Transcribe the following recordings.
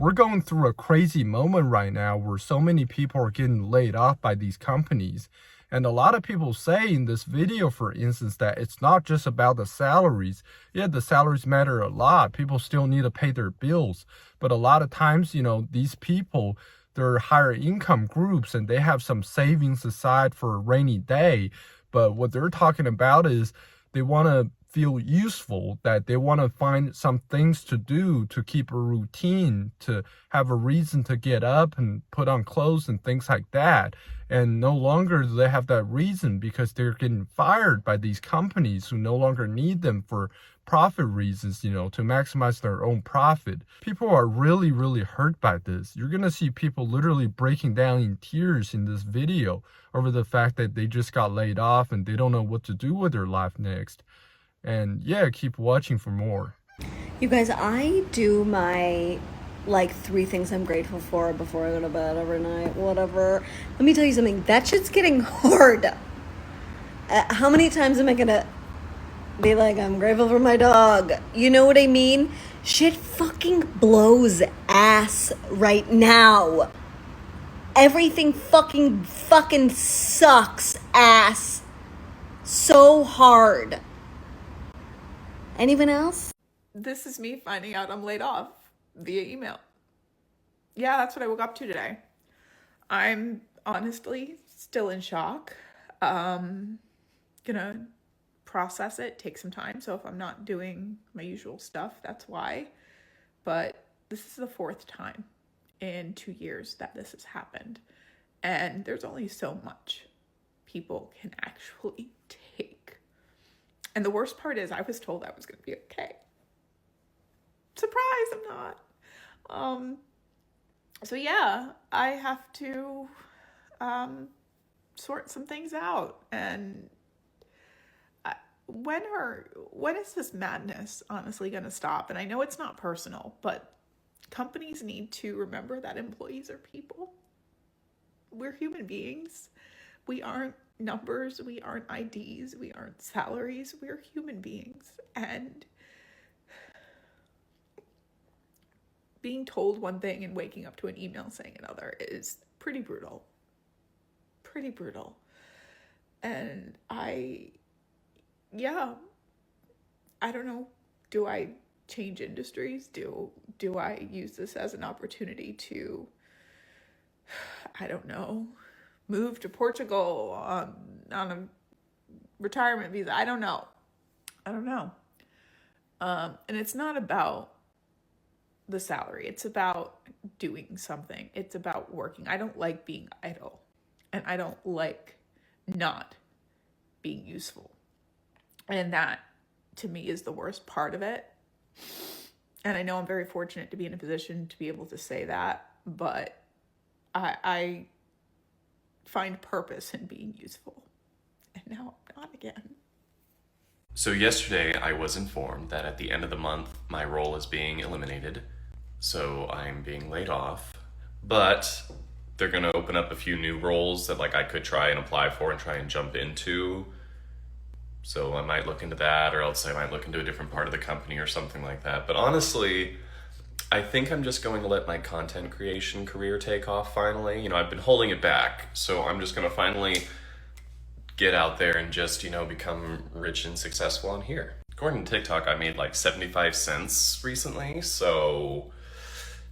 we're going through a crazy moment right now where so many people are getting laid off by these companies. And a lot of people say in this video, for instance, that it's not just about the salaries. Yeah, the salaries matter a lot. People still need to pay their bills. But a lot of times, these people, they're higher income groups and they have some savings aside for a rainy day. But what they're talking about is they want to feel useful, that they want to find some things to do to keep a routine, to have a reason to get up and put on clothes and things like that. And no longer do they have that reason because they're getting fired by these companies who no longer need them for profit reasons, to maximize their own profit. People are really, really hurt by this. You're going to see people literally breaking down in tears in this video over the fact that they just got laid off and they don't know what to do with their life next. And yeah, keep watching for more. You guys, I do my like 3 things I'm grateful for before I go to bed every night, whatever. Let me tell you something, that shit's getting hard. How many times am I gonna be like, I'm grateful for my dog? You know what I mean? Shit fucking blows ass right now. Everything fucking sucks ass so hard. Anyone else? This is me finding out I'm laid off via email. Yeah, that's what I woke up to today. I'm honestly still in shock. Gonna process it, take some time. So if I'm not doing my usual stuff, that's why. But this is the 4th time in 2 years that this has happened. And there's only so much people can actually take. And the worst part is I was told I was going to be okay. Surprise, I'm not. So yeah, I have to sort some things out. And when is this madness honestly going to stop? And I know it's not personal, but companies need to remember that employees are people. We're human beings. We aren't numbers, we aren't IDs, we aren't salaries, we're human beings. And being told one thing and waking up to an email saying another is pretty brutal. Pretty brutal. And I don't know. Do I change industries? Do I use this as an opportunity to, I don't know, move to Portugal on a retirement visa? I don't know. And it's not about the salary. It's about doing something. It's about working. I don't like being idle. And I don't like not being useful. And that, to me, is the worst part of it. And I know I'm very fortunate to be in a position to be able to say that. But I find purpose in being useful. And now I'm not again. So yesterday I was informed that at the end of the month my role is being eliminated. So I'm being laid off. But they're going to open up a few new roles that I could try and apply for and try and jump into. So I might look into that, or else I might look into a different part of the company or something like that. But honestly, I think I'm just going to let my content creation career take off finally. I've been holding it back, so I'm just going to finally get out there and just, become rich and successful on here. According to TikTok, I made 75 cents recently, so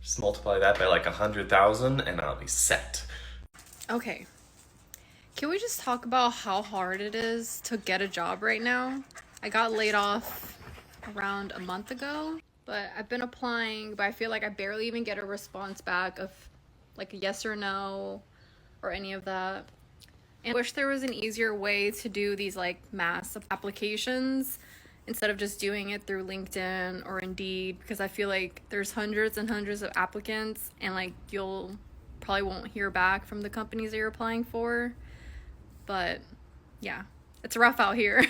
just multiply that by 100,000 and I'll be set. Okay. Can we just talk about how hard it is to get a job right now? I got laid off around a month ago, but I've been applying, but I feel like I barely even get a response back of a yes or no or any of that. And I wish there was an easier way to do these mass applications instead of just doing it through LinkedIn or Indeed, because I feel like there's hundreds and hundreds of applicants and you'll probably won't hear back from the companies that you're applying for. But yeah, it's rough out here.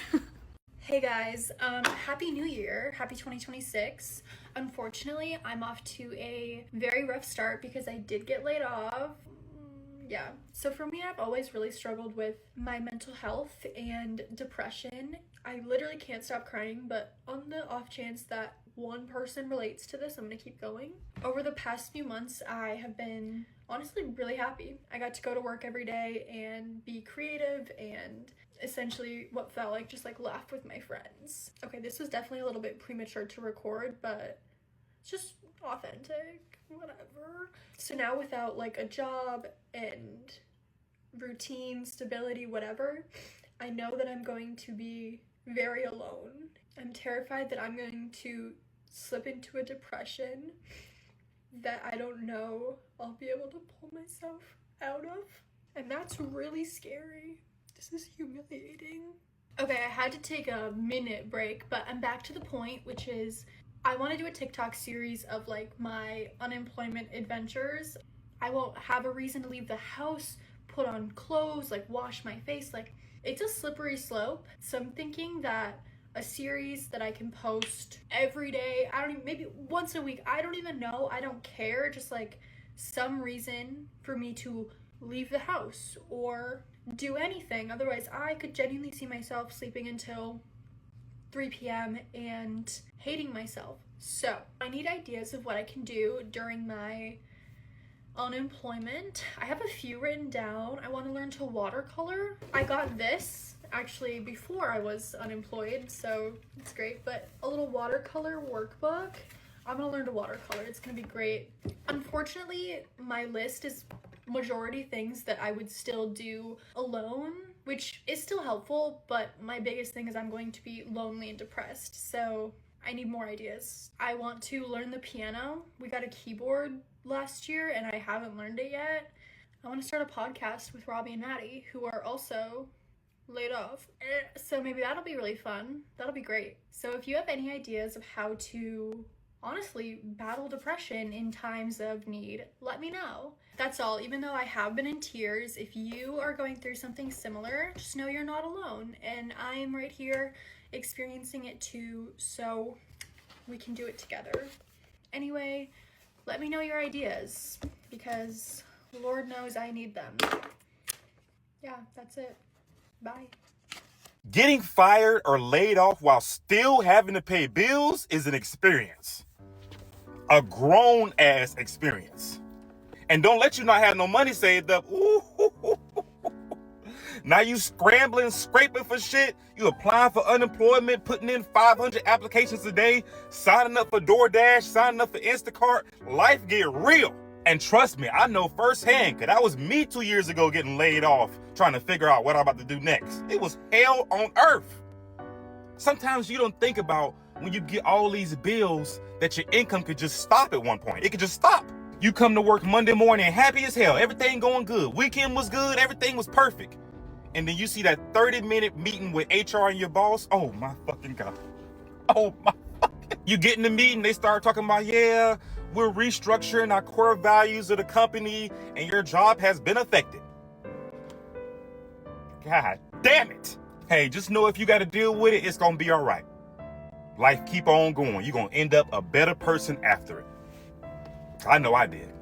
Hey guys, happy new year, happy 2026. Unfortunately, I'm off to a very rough start because I did get laid off. Yeah, so for me, I've always really struggled with my mental health and depression. I literally can't stop crying, but on the off chance that one person relates to this, I'm gonna keep going. Over the past few months, I have been honestly really happy. I got to go to work every day and be creative and essentially what felt like just like laugh with my friends. Okay, this was definitely a little bit premature to record, but it's just authentic, whatever. So now without like a job and routine, stability, whatever, I know that I'm going to be very alone. I'm terrified that I'm going to slip into a depression that I don't know I'll be able to pull myself out of. And that's really scary. This is humiliating. Okay, I had to take a minute break, but I'm back to the point, which is I want to do a TikTok series of like my unemployment adventures. I won't have a reason to leave the house, put on clothes, like wash my face. Like, it's a slippery slope. So I'm thinking that a series that I can post every day, I don't even, maybe once a week, I don't even know, I don't care, just like some reason for me to leave the house or do anything. Otherwise, I could genuinely see myself sleeping until 3 p.m. and hating myself. So I need ideas of what I can do during my unemployment. I have a few written down. I want to learn to watercolor. I got this actually before I was unemployed, so it's great, but a little watercolor workbook. I'm gonna learn to watercolor. It's gonna be great. Unfortunately, my list is majority things that I would still do alone, which is still helpful, but my biggest thing is I'm going to be lonely and depressed, so I need more ideas. I want to learn the piano. We got a keyboard last year and I haven't learned it yet. I want to start a podcast with Robbie and Maddie, who are also laid off. So maybe that'll be really fun. That'll be great. So if you have any ideas of how to honestly battle depression in times of need, let me know. That's all. Even though I have been in tears, if you are going through something similar, just know you're not alone. And I am right here experiencing it too, so we can do it together. Anyway, let me know your ideas, because Lord knows I need them. Yeah, that's it. Bye. Getting fired or laid off while still having to pay bills is an experience. A grown-ass experience. And don't let you not have no money saved up. Ooh, now you scrambling, scraping for shit. You applying for unemployment, putting in 500 applications a day, signing up for DoorDash, signing up for Instacart. Life get real. And trust me, I know firsthand, because that was me 2 years ago getting laid off, trying to figure out what I'm about to do next. It was hell on earth. Sometimes you don't think about when you get all these bills that your income could just stop at one point. It could just stop. You come to work Monday morning happy as hell. Everything going good. Weekend was good. Everything was perfect. And then you see that 30-minute meeting with HR and your boss. Oh my fucking God. Oh my fucking. You get in the meeting, they start talking about, yeah, we're restructuring our core values of the company and your job has been affected. God damn it. Hey, just know if you got to deal with it, it's going to be all right. Life keep on going. You're going to end up a better person after it. I know I did.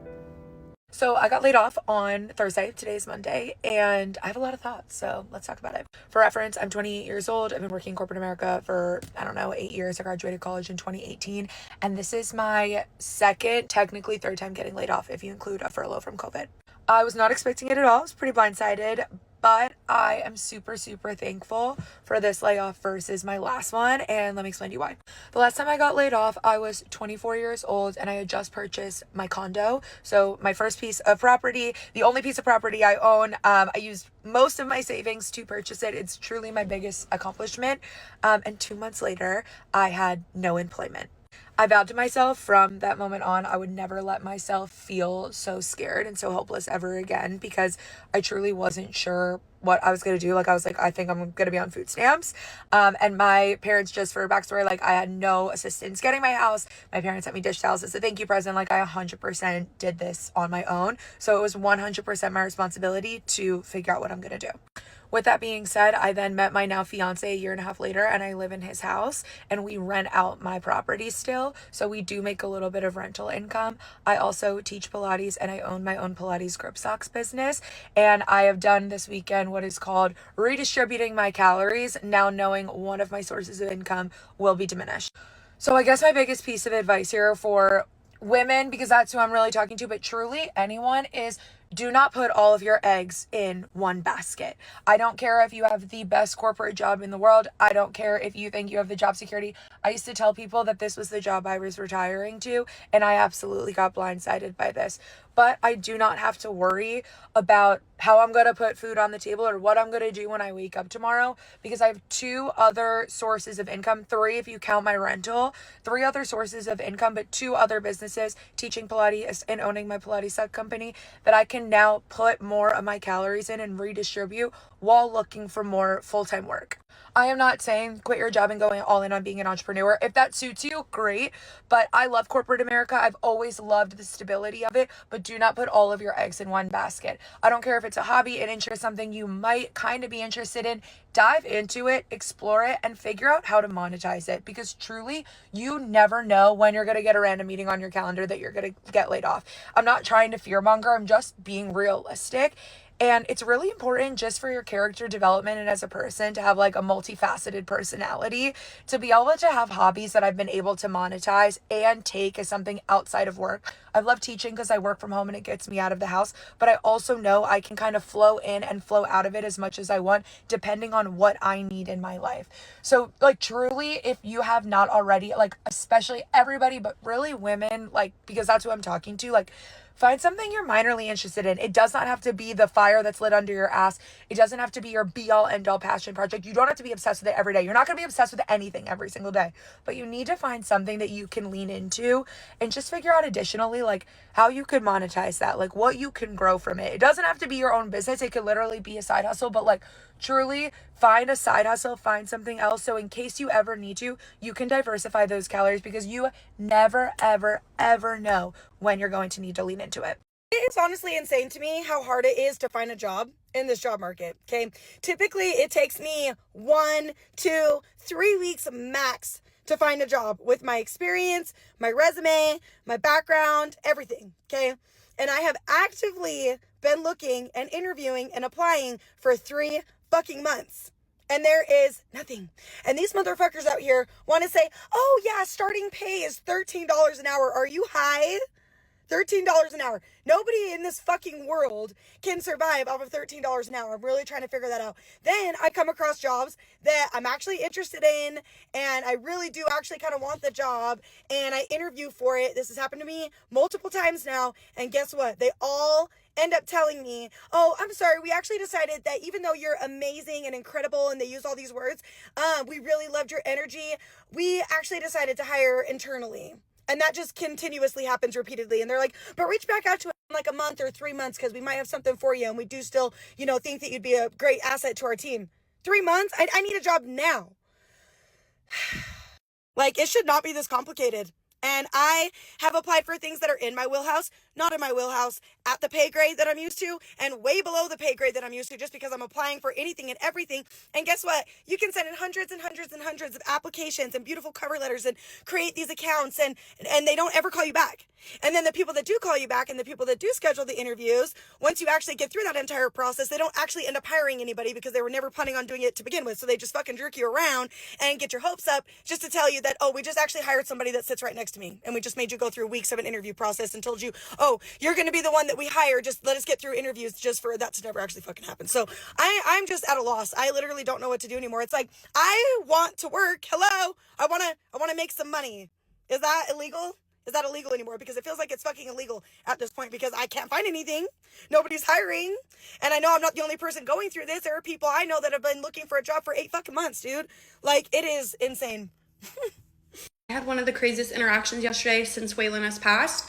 So I got laid off on Thursday. Today's Monday, and I have a lot of thoughts, so let's talk about it. For reference, I'm 28 years old. I've been working in corporate America for, 8 years. I graduated college in 2018, and this is my second, technically third time getting laid off if you include a furlough from COVID. I was not expecting it at all. I was pretty blindsided, but I am super, super thankful for this layoff versus my last one, and let me explain to you why. The last time I got laid off, I was 24 years old, and I had just purchased my condo. So my first piece of property, the only piece of property I own. I used most of my savings to purchase it. It's truly my biggest accomplishment. And 2 months later, I had no employment. I vowed to myself from that moment on, I would never let myself feel so scared and so hopeless ever again, because I truly wasn't sure what I was going to do. Like, I was like, I think I'm going to be on food stamps. And my parents, just for a backstory, like, I had no assistance getting my house. My parents sent me dish towels as a thank you present. Like, I 100% did this on my own. So it was 100% my responsibility to figure out what I'm going to do. With that being said, I then met my now fiance a year and a half later, and I live in his house, and we rent out my property still. So we do make a little bit of rental income. I also teach Pilates, and I own my own Pilates grip socks business. And I have done this weekend what is called redistributing my calories, now knowing one of my sources of income will be diminished. So I guess my biggest piece of advice here for women, because that's who I'm really talking to, but truly anyone, is do not put all of your eggs in one basket. I don't care if you have the best corporate job in the world. I don't care if you think you have the job security. I used to tell people that this was the job I was retiring to, and I absolutely got blindsided by this. But I do not have to worry about how I'm going to put food on the table or what I'm going to do when I wake up tomorrow, because I have 2 other sources of income, 3 if you count my rental, 3 other sources of income, but 2 other businesses, teaching Pilates and owning my Pilates sub company, that I can now put more of my calories in and redistribute while looking for more full-time work. I am not saying quit your job and going all in on being an entrepreneur. If that suits you, great. But I love corporate America. I've always loved the stability of it, but do not put all of your eggs in one basket. I don't care if it's a hobby, an interest, something you might kind of be interested in. Dive into it, explore it, and figure out how to monetize it, because truly, you never know when you're going to get a random meeting on your calendar that you're going to get laid off. I'm not trying to fearmonger. I'm just being realistic. And it's really important just for your character development and as a person to have like a multifaceted personality, to be able to have hobbies that I've been able to monetize and take as something outside of work. I love teaching because I work from home and it gets me out of the house, but I also know I can kind of flow in and flow out of it as much as I want, depending on what I need in my life. So like truly, if you have not already, like especially everybody, but really women, like, because that's who I'm talking to, like, find something you're minorly interested in. It does not have to be the fire that's lit under your ass. It doesn't have to be your be-all, end-all passion project. You don't have to be obsessed with it every day. You're not going to be obsessed with anything every single day. But you need to find something that you can lean into and just figure out additionally, like, how you could monetize that, like, what you can grow from it. It doesn't have to be your own business. It could literally be a side hustle, but, like, truly find a side hustle, find something else. So in case you ever need to, you can diversify those calories, because you never, ever, ever know when you're going to need to lean into it. It's honestly insane to me how hard it is to find a job in this job market. Okay. Typically it takes me 1, 2, 3 weeks max to find a job with my experience, my resume, my background, everything. Okay. And I have actively been looking and interviewing and applying for 3 fucking months. And there is nothing. And these motherfuckers out here want to say, oh yeah, starting pay is $13 an hour. Are you high? $13 an hour. Nobody in this fucking world can survive off of $13 an hour. I'm really trying to figure that out. Then I come across jobs that I'm actually interested in, and I really do actually kind of want the job, and I interview for it. This has happened to me multiple times now, and guess what? They all end up telling me, oh, I'm sorry, we actually decided that even though you're amazing and incredible, and they use all these words, we really loved your energy, we actually decided to hire internally. And that just continuously happens repeatedly. And they're like, but reach back out to us in like a month or 3 months, because we might have something for you. And we do still, think that you'd be a great asset to our team. 3 months? I need a job now. Like, it should not be this complicated. And I have applied for things that are in my wheelhouse, not in my wheelhouse, at the pay grade that I'm used to, and way below the pay grade that I'm used to, just because I'm applying for anything and everything. And guess what? You can send in hundreds and hundreds and hundreds of applications and beautiful cover letters and create these accounts, and they don't ever call you back. And then the people that do call you back and the people that do schedule the interviews, once you actually get through that entire process, they don't actually end up hiring anybody, because they were never planning on doing it to begin with. So they just fucking jerk you around and get your hopes up just to tell you that, oh, we just actually hired somebody that sits right next to me, and we just made you go through weeks of an interview process and told you, oh, you're going to be the one that we hire. Just let us get through interviews, just for that to never actually fucking happen. So I'm just at a loss. I literally don't know what to do anymore. It's like, I want to work. Hello. I want to make some money. Is that illegal? Is that illegal anymore? Because it feels like it's fucking illegal at this point, because I can't find anything. Nobody's hiring. And I know I'm not the only person going through this. There are people I know that have been looking for a job for 8 fucking months, dude. Like, it is insane. I had one of the craziest interactions yesterday since Waylon has passed.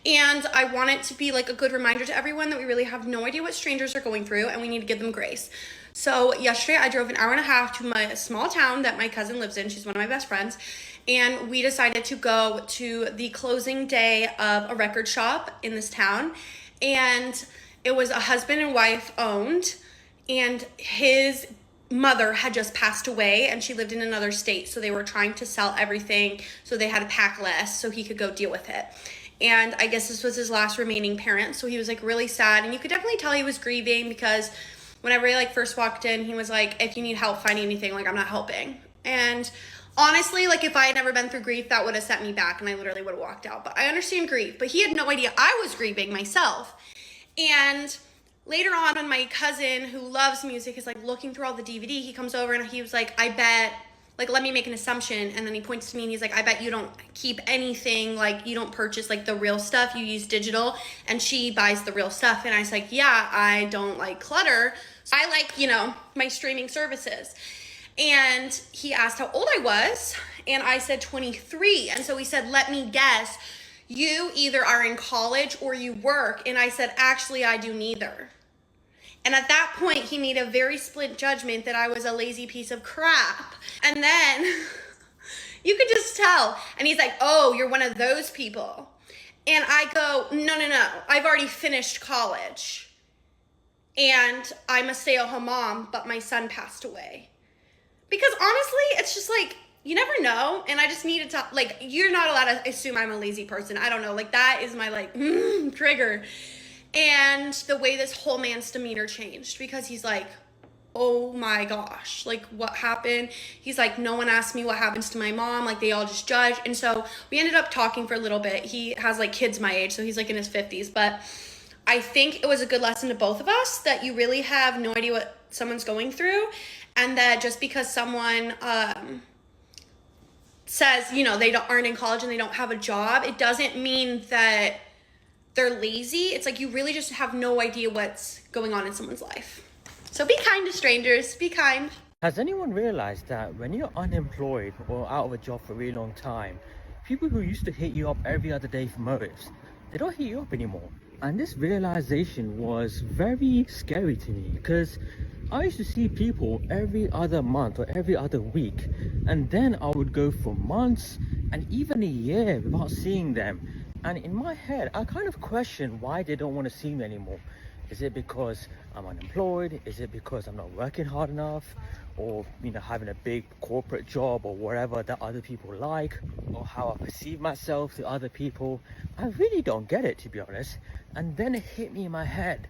And I want it to be like a good reminder to everyone that we really have no idea what strangers are going through, and we need to give them grace. So yesterday I drove an hour and a half to my small town that my cousin lives in. She's one of my best friends. And we decided to go to the closing day of a record shop in this town. And it was a husband and wife owned, and his mother had just passed away and she lived in another state. So they were trying to sell everything. So they had to pack less so he could go deal with it. And I guess this was his last remaining parent. So he was like really sad. And you could definitely tell he was grieving, because whenever he like first walked in, he was like, if you need help finding anything, like I'm not helping. And Honestly, like if I had never been through grief, that would have set me back and I literally would have walked out. But I understand grief. But he had no idea I was grieving myself. And later on, when my cousin who loves music is like looking through all the DVD, he comes over and he was like, I bet, like, let me make an assumption. And then he points to me and he's like, I bet you don't keep anything, like you don't purchase like the real stuff, you use digital. And she buys the real stuff. And I was like, yeah, I don't like clutter. I like, you know, my streaming services. And he asked how old I was, and I said 23. And so he said, let me guess, you either are in college or you work. And I said, actually, I do neither. And at that point, he made a very split judgment that I was a lazy piece of crap. And then you could just tell. And he's like, oh, you're one of those people. And I go, no, I've already finished college. And I'm a stay-at-home mom, but my son passed away. Because honestly, it's just like, you never know. And I just needed to, like, you're not allowed to assume I'm a lazy person. I don't know. Like, that is my, like, trigger. And the way this whole man's demeanor changed, because he's like, oh my gosh, like, what happened? He's like, no one asked me what happens to my mom. Like, they all just judge. And so we ended up talking for a little bit. He has, like, kids my age, so he's, like, in his 50s. But I think it was a good lesson to both of us that you really have no idea what someone's going through. And that just because someone says, you know, they aren't in college and they don't have a job, it doesn't mean that they're lazy. It's like you really just have no idea what's going on in someone's life. So be kind to strangers. Be kind. Has anyone realized that when you're unemployed or out of a job for a really long time, people who used to hit you up every other day for motives, they don't hit you up anymore? And this realization was very scary to me, because I used to see people every other month or every other week, and then I would go for months and even a year without seeing them. And in my head, I kind of question why they don't want to see me anymore. Is it because I'm unemployed? Is it because I'm not working hard enough? Or, you know, having a big corporate job or whatever that other people like? Or how I perceive myself to other people? I really don't get it, to be honest. And then it hit me in my head.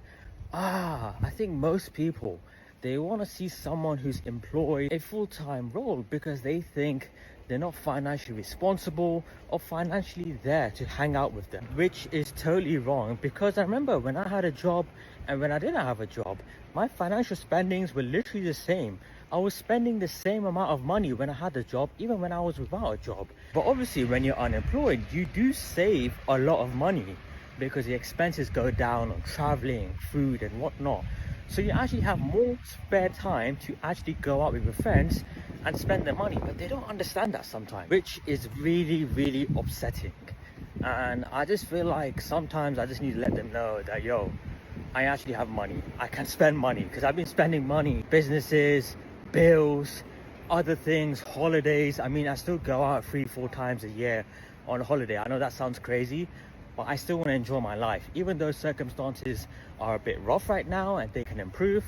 I think most people, they want to see someone who's employed a full-time role because they think they're not financially responsible or financially there to hang out with them, which is totally wrong. Because I remember when I had a job and when I didn't have a job, my financial spendings were literally the same. I was spending the same amount of money when I had a job, even when I was without a job. But obviously when you're unemployed, you do save a lot of money because the expenses go down on traveling, food and whatnot. So you actually have more spare time to actually go out with your friends and spend the money. But they don't understand that sometimes, which is really, really upsetting. And I just feel like sometimes I just need to let them know that, yo, I actually have money. I can spend money, because I've been spending money, businesses, bills, other things, holidays. I mean, I still go out 3-4 times a year on holiday. I know that sounds crazy, but I still want to enjoy my life. Even though circumstances are a bit rough right now and they can improve,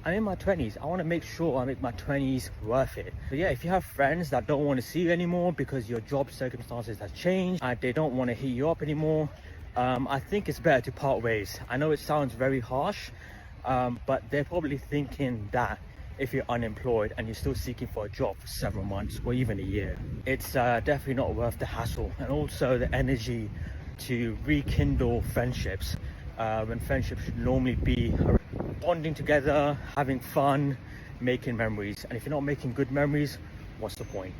I'm in my 20s. I want to make sure I make my 20s worth it. But yeah, if you have friends that don't want to see you anymore because your job circumstances have changed and they don't want to hit you up anymore, I think it's better to part ways. I know it sounds very harsh, but they're probably thinking that if you're unemployed and you're still seeking for a job for several months or even a year, it's definitely not worth the hassle and also the energy to rekindle friendships, when friendships should normally be bonding together, having fun, making memories. And if you're not making good memories, what's the point?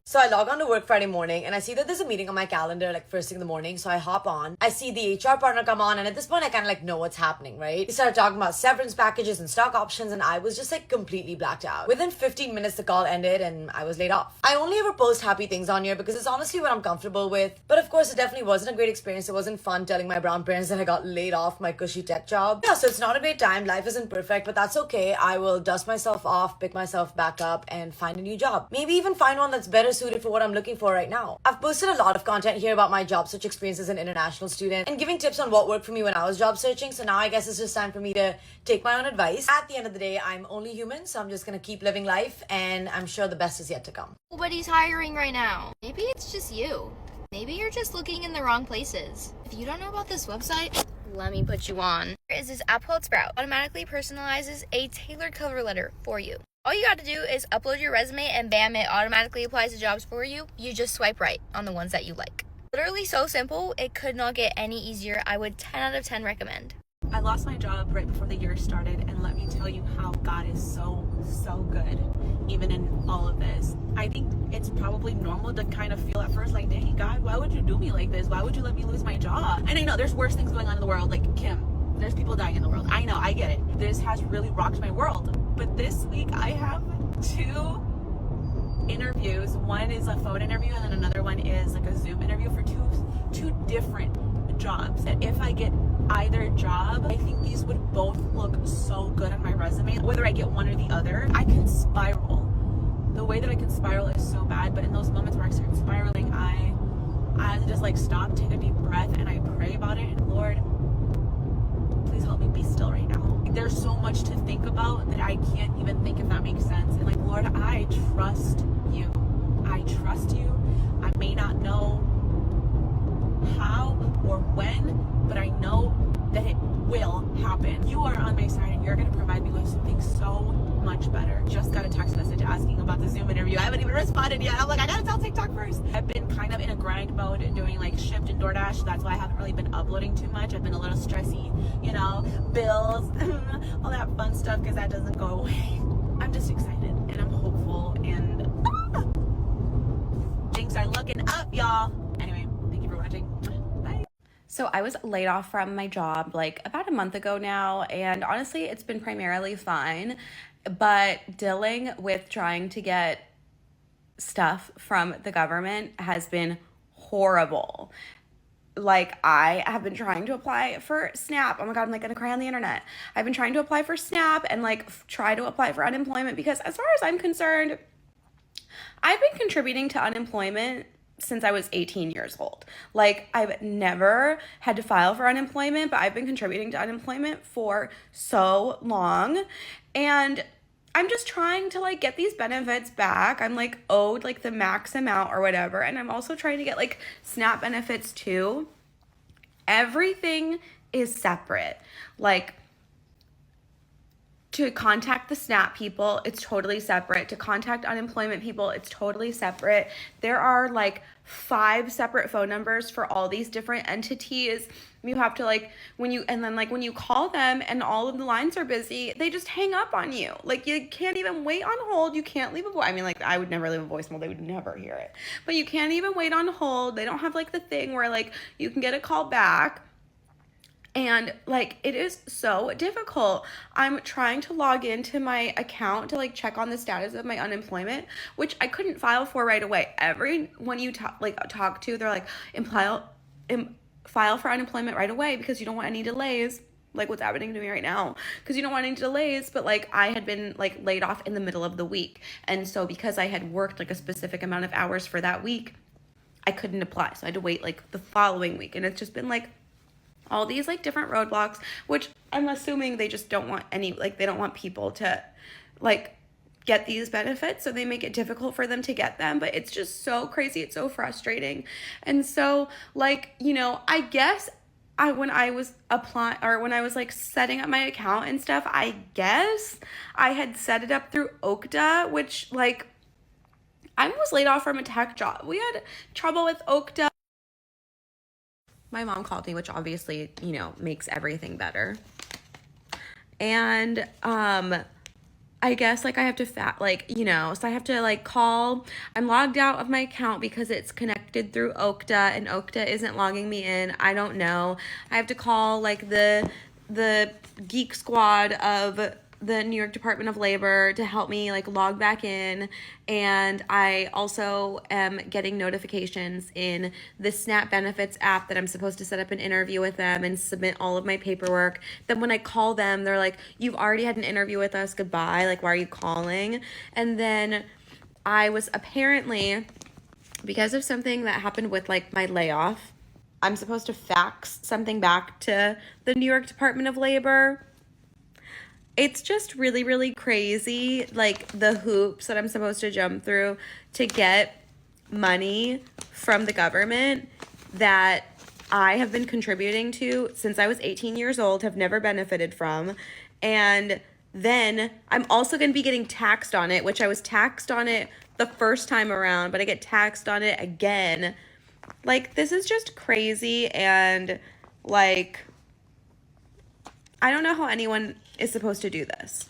So I log on to work Friday morning and I see that there's a meeting on my calendar like first thing in the morning. So I hop on. I see the HR partner come on, and at this point I kind of like know what's happening, right? He started talking about severance packages and stock options, and I was just like completely blacked out. Within 15 minutes the call ended and I was laid off. I only ever post happy things on here because it's honestly what I'm comfortable with. But of course it definitely wasn't a great experience. It wasn't fun telling my brown parents that I got laid off my cushy tech job. Yeah, so it's not a great time. Life isn't perfect, but that's okay. I will dust myself off, pick myself back up, and find a new job. Maybe even find one that's better suited for what I'm looking for right now. I've posted a lot of content here about my job search experience as an international student and giving tips on what worked for me when I was job searching. So now I guess it's just time for me to take my own advice. At the end of the day, I'm only human, so I'm just gonna keep living life, and I'm sure the best is yet to come. Nobody's hiring right now. Maybe it's just you. Maybe you're just looking in the wrong places. If you don't know about this website, Let me put you on. There is this app called Sprout. Automatically personalizes a tailored cover letter for you. All you got to do is upload your resume and bam, it automatically applies to jobs for you. You just swipe right on the ones that you like. Literally so simple, it could not get any easier. I would 10 out of 10 recommend. I lost my job right before the year started, and let me tell you how God is so good, even in all of this. I think it's probably normal to kind of feel at first like, dang God, why would you do me like this? Why would you let me lose my job? And I know there's worse things going on in the world, like Kim, there's people dying in the world. I know, I get it. This has really rocked my world. But this week I have 2 interviews. One is a phone interview, and then another one is like a Zoom interview for two different jobs. And if I get either job, I think these would both look so good on my resume. Whether I get one or the other, I can spiral. The way that I can spiral is so bad, but in those moments where I start spiraling, I just like stop, take a deep breath, and I pray about it. And Lord, please help me be still right now. There's so much to think about that I can't even think, if that makes sense. And like, Lord, I trust you. I trust you. I may not know how or when, but I know that it will happen. You are on my side, and you're going to provide me with something so much better. Just got a text message asking about the Zoom interview. I haven't even responded yet. I'm like, I gotta tell TikTok first. I've been kind of in a grind mode and doing like Shipt and DoorDash. That's why I haven't really been uploading too much. I've been a little stressy, you know, bills, all that fun stuff, because that doesn't go away. I'm just excited and I'm hopeful, and things are looking up, y'all. Anyway, thank you for watching. Bye. So I was laid off from my job like about a month ago now, and honestly, it's been primarily fine, but dealing with trying to get stuff from the government has been horrible. Like, I have been trying to apply for SNAP. Oh my God, I'm like gonna cry on the internet. I've been trying to apply for SNAP and like try to apply for unemployment, because as far as I'm concerned, I've been contributing to unemployment since I was 18 years old. Like, I've never had to file for unemployment, but I've been contributing to unemployment for so long. And I'm just trying to like get these benefits back. I'm like owed like the max amount or whatever. And I'm also trying to get like SNAP benefits too. Everything is separate. Like, to contact the SNAP people, it's totally separate. To contact unemployment people, it's totally separate. There are like 5 separate phone numbers for all these different entities. You have to like, when you call them and all of the lines are busy, they just hang up on you. Like, you can't even wait on hold. You can't leave a voice. I mean, like, I would never leave a voicemail. They would never hear it. But you can't even wait on hold. They don't have like the thing where like you can get a call back. And like, it is so difficult. I'm trying to log into my account to like check on the status of my unemployment, which I couldn't file for right away. Everyone you talk to, they're like, file for unemployment right away, because you don't want any delays, like what's happening to me right now, because you don't want any delays. But like, I had been like laid off in the middle of the week, and so because I had worked like a specific amount of hours for that week, I couldn't apply. So I had to wait like the following week, and it's just been like all these like different roadblocks, which I'm assuming they just don't want any, like, they don't want people to like get these benefits, so they make it difficult for them to get them. But it's just so crazy. It's so frustrating. And so like, you know, I guess when I was applying, or when I was like setting up my account and stuff, I guess I had set it up through Okta, which like, I was laid off from a tech job. We had trouble with Okta. My mom called me, which obviously, you know, makes everything better. And I guess like I have to so I have to like call. I'm logged out of my account because it's connected through Okta, and Okta isn't logging me in. I don't know. I have to call like the geek squad of the New York Department of Labor to help me like log back in. And I also am getting notifications in the SNAP benefits app that I'm supposed to set up an interview with them and submit all of my paperwork. Then when I call them, they're like, you've already had an interview with us, goodbye, like, why are you calling? And then I was apparently, because of something that happened with like my layoff, I'm supposed to fax something back to the New York Department of Labor. It's just really, really crazy, like the hoops that I'm supposed to jump through to get money from the government that I have been contributing to since I was 18 years old, have never benefited from. And then I'm also going to be getting taxed on it, which I was taxed on it the first time around, but I get taxed on it again. Like, this is just crazy. And, like, I don't know how anyone is supposed to do this.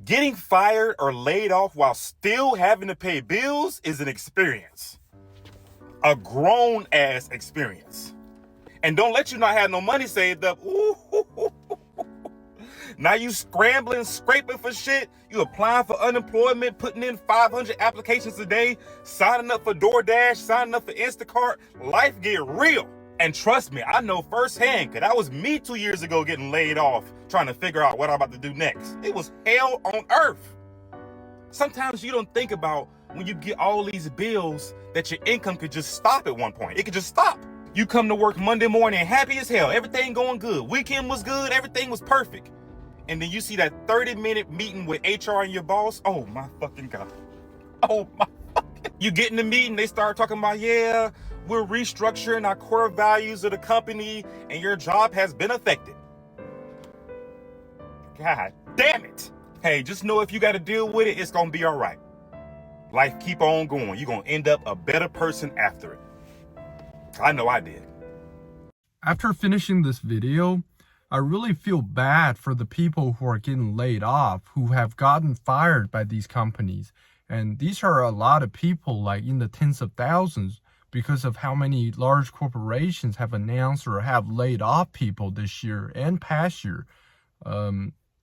Getting fired or laid off while still having to pay bills is an experience. A grown ass experience. And don't let you not have no money saved up. Ooh, now you scrambling, scraping for shit. You applying for unemployment, putting in 500 applications a day, signing up for DoorDash, signing up for Instacart. Life get real. And trust me, I know firsthand, because that was me 2 years ago getting laid off, trying to figure out what I'm about to do next. It was hell on earth. Sometimes you don't think about when you get all these bills that your income could just stop at one point. It could just stop. You come to work Monday morning happy as hell. Everything going good. Weekend was good. Everything was perfect. And then you see that 30-minute meeting with HR and your boss. Oh my fucking God. Oh my fucking. You get in the meeting, they start talking about, yeah, we're restructuring our core values of the company and your job has been affected. God damn it. Hey, just know if you got to deal with it, it's going to be all right. Life keep on going. You're going to end up a better person after it. I know I did. After finishing this video, I really feel bad for the people who are getting laid off, who have gotten fired by these companies. And these are a lot of people, like in the tens of thousands, because of how many large corporations have announced or have laid off people this year and past year.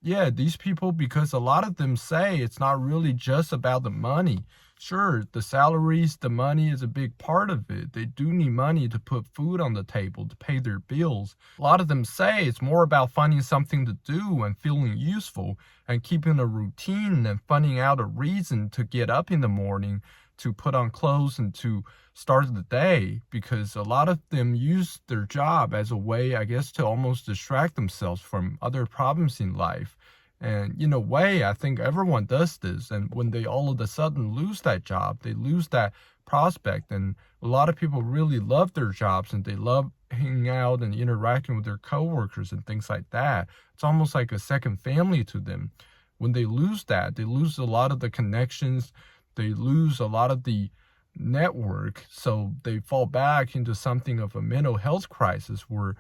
Yeah, these people, because a lot of them say it's not really just about the money. Sure, the salaries, the money is a big part of it. They do need money to put food on the table, to pay their bills. A lot of them say it's more about finding something to do and feeling useful and keeping a routine and finding out a reason to get up in the morning, to put on clothes and to start the day, because a lot of them use their job as a way, I guess, to almost distract themselves from other problems in life. And in a way, I think everyone does this. And when they all of a sudden lose that job, they lose that prospect. And a lot of people really love their jobs and they love hanging out and interacting with their coworkers and things like that. It's almost like a second family to them. When they lose that, they lose a lot of the connections. They lose a lot of the network. So they fall back into something of a mental health crisis where,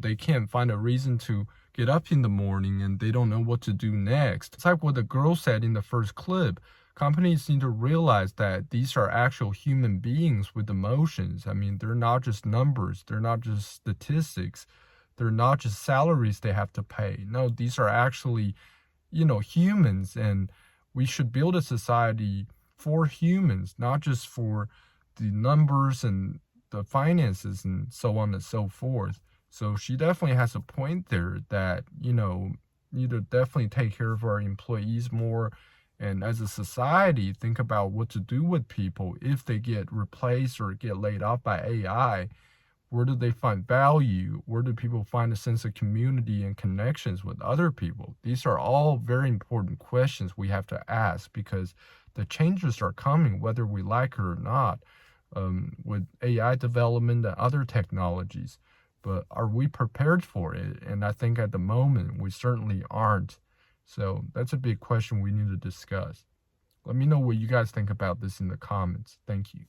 they can't find a reason to get up in the morning and they don't know what to do next. It's like what the girl said in the first clip. Companies need to realize that these are actual human beings with emotions. I mean, they're not just numbers. They're not just statistics. They're not just salaries they have to pay. No, these are actually, humans. And we should build a society for humans, not just for the numbers and the finances and so on and so forth. So she definitely has a point there that, need to definitely take care of our employees more. And as a society, think about what to do with people if they get replaced or get laid off by AI. Where do they find value? Where do people find a sense of community and connections with other people? These are all very important questions we have to ask, because the changes are coming whether we like it or not, with AI development and other technologies. But are we prepared for it? And I think at the moment, we certainly aren't. So that's a big question we need to discuss. Let me know what you guys think about this in the comments. Thank you.